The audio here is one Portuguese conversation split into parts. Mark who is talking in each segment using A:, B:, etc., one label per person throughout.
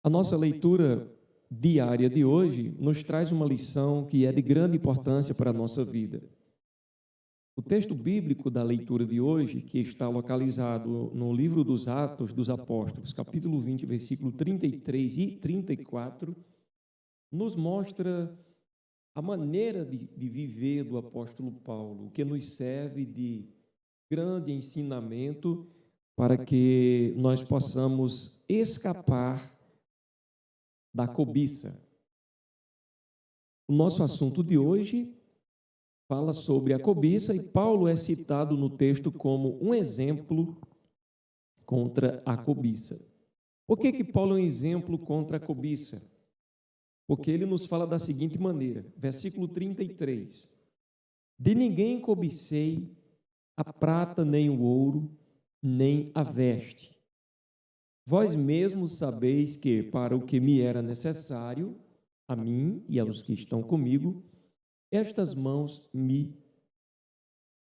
A: A nossa leitura diária de hoje nos traz uma lição que é de grande importância para a nossa vida. O texto bíblico da leitura de hoje, que está localizado no livro dos Atos dos Apóstolos, capítulo 20, versículo 33 e 34, nos mostra a maneira de viver do apóstolo Paulo, o que nos serve de grande ensinamento para que nós possamos escapar da cobiça. O nosso assunto de hoje fala sobre a cobiça e Paulo é citado no texto como um exemplo contra a cobiça. Por que Paulo é um exemplo contra a cobiça? Porque ele nos fala da seguinte maneira, versículo 33: De ninguém cobicei a prata, nem o ouro, nem a veste. Vós mesmos sabeis que, para o que me era necessário, a mim e aos que estão comigo, estas mãos me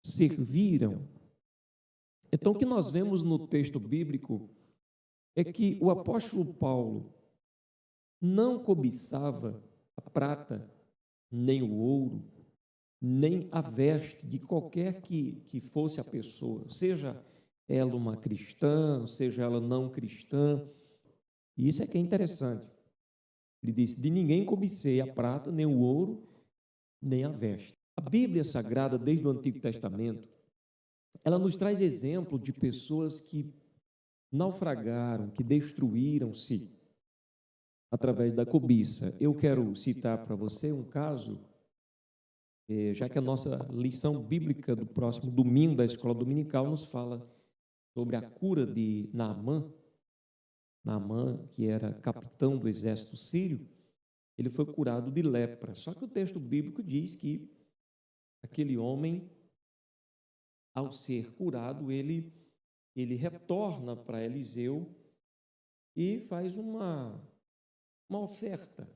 A: serviram. Então, o que nós vemos no texto bíblico é que o apóstolo Paulo não cobiçava a prata, nem o ouro, nem a veste de qualquer que fosse a pessoa, seja ela uma cristã, seja ela não cristã. E isso é que é interessante. Ele disse: de ninguém cobicei a prata, nem o ouro, nem a veste. A Bíblia Sagrada, desde o Antigo Testamento, ela nos traz exemplo de pessoas que naufragaram, que destruíram-se através da cobiça. Eu quero citar para você um caso, já que a nossa lição bíblica do próximo domingo da escola dominical nos fala sobre a cura de Naamã. Naamã, que era capitão do exército sírio, ele foi curado de lepra. Só que o texto bíblico diz que aquele homem, ao ser curado, ele retorna para Eliseu e faz uma oferta,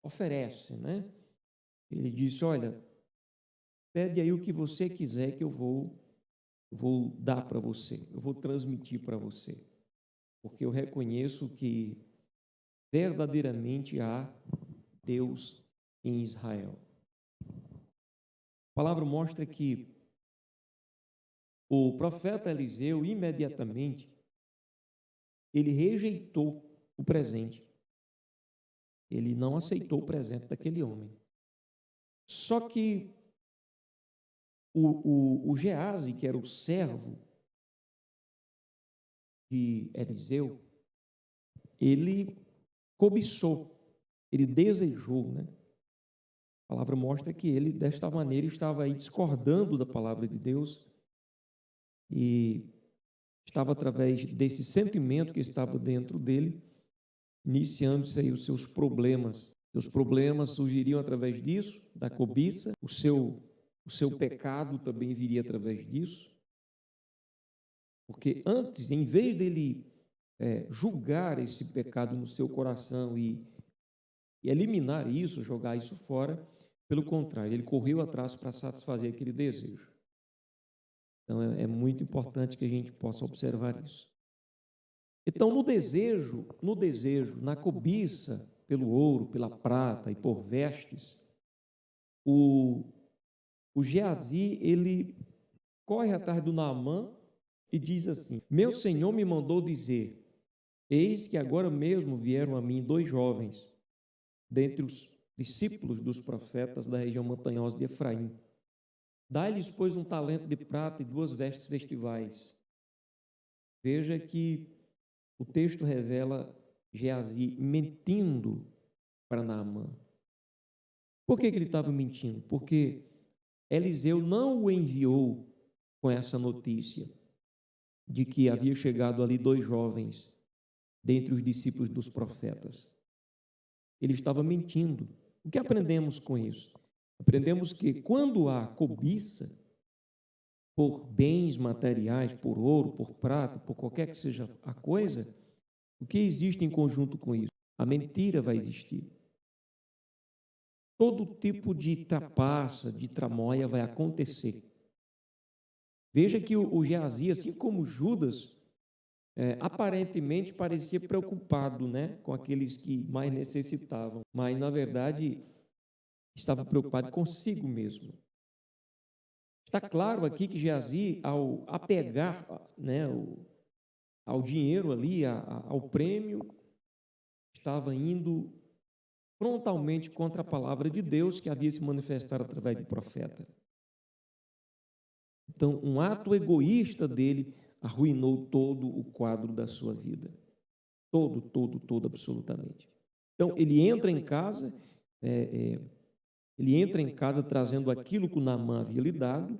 A: oferece, né? Ele disse: olha, pede aí o que você quiser que eu vou dar para você, eu vou transmitir para você, porque eu reconheço que verdadeiramente há Deus em Israel. A palavra mostra que o profeta Eliseu, imediatamente, ele rejeitou o presente. Ele não aceitou o presente daquele homem. Só que o Geazi, que era o servo de Eliseu, ele cobiçou, ele desejou, né? A palavra mostra que ele, desta maneira, estava aí discordando da palavra de Deus e estava, através desse sentimento que estava dentro dele, iniciando-se aí os seus problemas. Os problemas surgiriam através disso, da cobiça, o seu pecado também viria através disso, porque antes, em vez dele julgar esse pecado no seu coração e eliminar isso, jogar isso fora, pelo contrário, ele correu atrás para satisfazer aquele desejo. Então, é muito importante que a gente possa observar isso. Então, no desejo, na cobiça pelo ouro, pela prata e por vestes, o Geazi, ele corre atrás do Naamã e diz assim: meu senhor me mandou dizer, eis que agora mesmo vieram a mim 2 jovens, dentre os discípulos dos profetas da região montanhosa de Efraim. Dai-lhes, pois, 1 talento de prata e 2 vestes festivais. Veja que o texto revela Geazi mentindo para Naamã. Por que ele estava mentindo? Porque Eliseu não o enviou com essa notícia de que havia chegado ali 2 jovens dentre os discípulos dos profetas. Ele estava mentindo. O que aprendemos com isso? Aprendemos que quando há cobiça por bens materiais, por ouro, por prata, por qualquer que seja a coisa, o que existe em conjunto com isso? A mentira vai existir. Todo tipo de trapaça, de tramóia vai acontecer. Veja que o Geazi, assim como Judas, aparentemente parecia preocupado, né, com aqueles que mais necessitavam, mas na verdade estava preocupado consigo mesmo. Está claro aqui que Geazi, ao apegar, né, ao dinheiro ali, ao prêmio, estava indo frontalmente contra a palavra de Deus que havia se manifestado através do profeta. Então, um ato egoísta dele arruinou todo o quadro da sua vida. Todo, absolutamente. Então, ele entra em casa, trazendo aquilo que o Naamã havia lhe dado.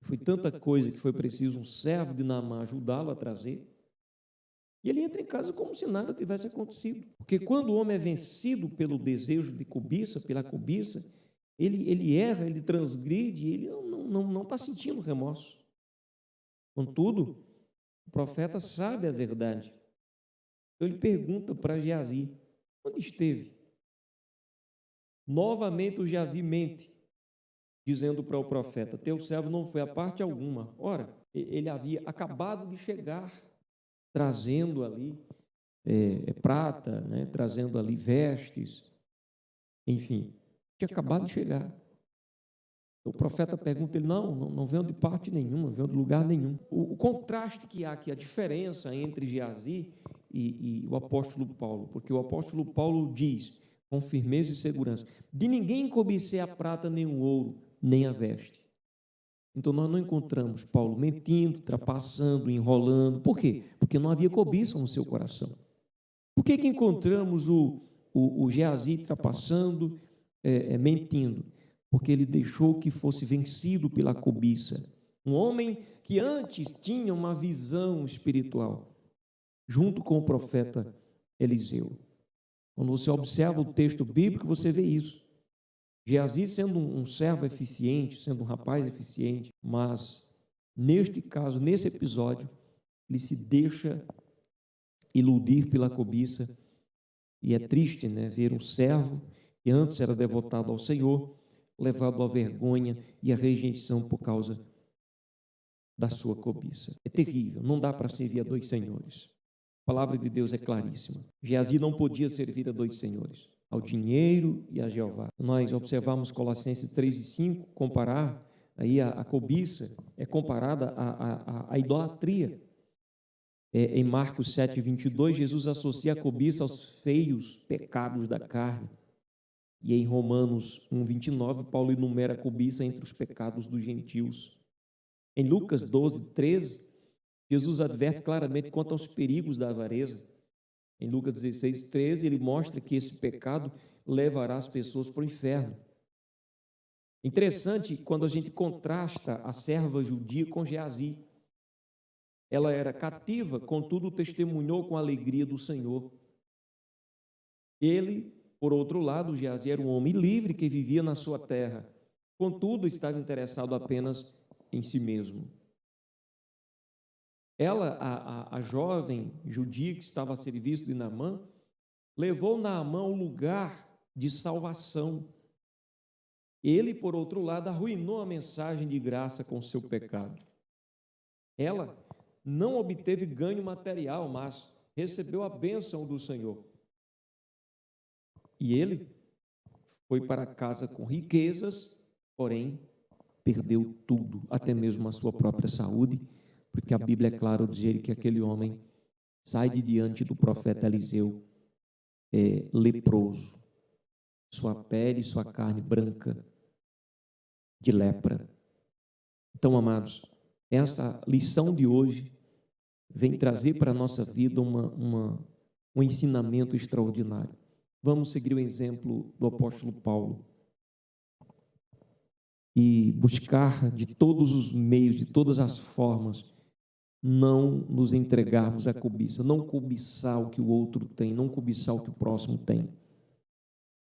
A: Foi tanta coisa que foi preciso um servo de Naamã ajudá-lo a trazer. E ele entra em casa como se nada tivesse acontecido. Porque quando o homem é vencido pelo desejo de cobiça, pela cobiça, ele erra, ele transgride, ele não está sentindo remorso. Contudo, o profeta sabe a verdade. Então ele pergunta para Geazi, onde esteve? Novamente o Geazi mente, dizendo para o profeta, teu servo não foi a parte alguma. Ora, ele havia acabado de chegar, trazendo ali prata, né, trazendo ali vestes, enfim, tinha acabado de chegar. O profeta pergunta, ele não veio de parte nenhuma, veio de lugar nenhum. O contraste que há aqui, a diferença entre Geazi e o apóstolo Paulo, porque o apóstolo Paulo diz, com firmeza e segurança, de ninguém cobicei a prata, nem o ouro, nem a veste. Então nós não encontramos Paulo mentindo, trapaçando, enrolando. Por quê? Porque não havia cobiça no seu coração. Por que encontramos o Geazi trapaçando, mentindo? Porque ele deixou que fosse vencido pela cobiça. Um homem que antes tinha uma visão espiritual, junto com o profeta Eliseu. Quando você observa o texto bíblico, você vê isso. Geazi sendo um servo eficiente, sendo um rapaz eficiente, mas neste caso, nesse episódio, ele se deixa iludir pela cobiça. E é triste, né, ver um servo que antes era devotado ao Senhor, levado à vergonha e à rejeição por causa da sua cobiça. É terrível, não dá para servir a dois senhores. A palavra de Deus é claríssima. Geazi não podia servir a dois senhores, ao dinheiro e a Jeová. Nós observamos Colossenses 3 e 5, comparar aí a cobiça é comparada à idolatria. Em Marcos 7, 22, Jesus associa a cobiça aos feios pecados da carne. E em Romanos 1, 29, Paulo enumera a cobiça entre os pecados dos gentios. Em Lucas 12, 13, Jesus adverte claramente quanto aos perigos da avareza. Em Lucas 16, 13, ele mostra que esse pecado levará as pessoas para o inferno. Interessante quando a gente contrasta a serva judia com Geazi. Ela era cativa, contudo testemunhou com a alegria do Senhor. Ele, por outro lado, Geazi era um homem livre que vivia na sua terra, contudo estava interessado apenas em si mesmo. Ela, a jovem judia que estava a serviço de Naamã, levou Naamã ao lugar de salvação. Ele, por outro lado, arruinou a mensagem de graça com seu pecado. Ela não obteve ganho material, mas recebeu a bênção do Senhor. E ele foi para casa com riquezas, porém perdeu tudo, até mesmo a sua própria saúde, porque a Bíblia é clara ao dizer que aquele homem sai de diante do profeta Eliseu leproso, sua pele e sua carne branca de lepra. Então, amados, essa lição de hoje vem trazer para a nossa vida um ensinamento extraordinário. Vamos seguir o exemplo do apóstolo Paulo e buscar de todos os meios, de todas as formas, não nos entregarmos à cobiça, não cobiçar o que o outro tem, não cobiçar o que o próximo tem,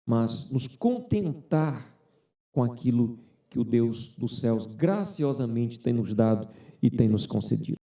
A: mas nos contentar com aquilo que o Deus dos céus graciosamente tem nos dado e tem nos concedido.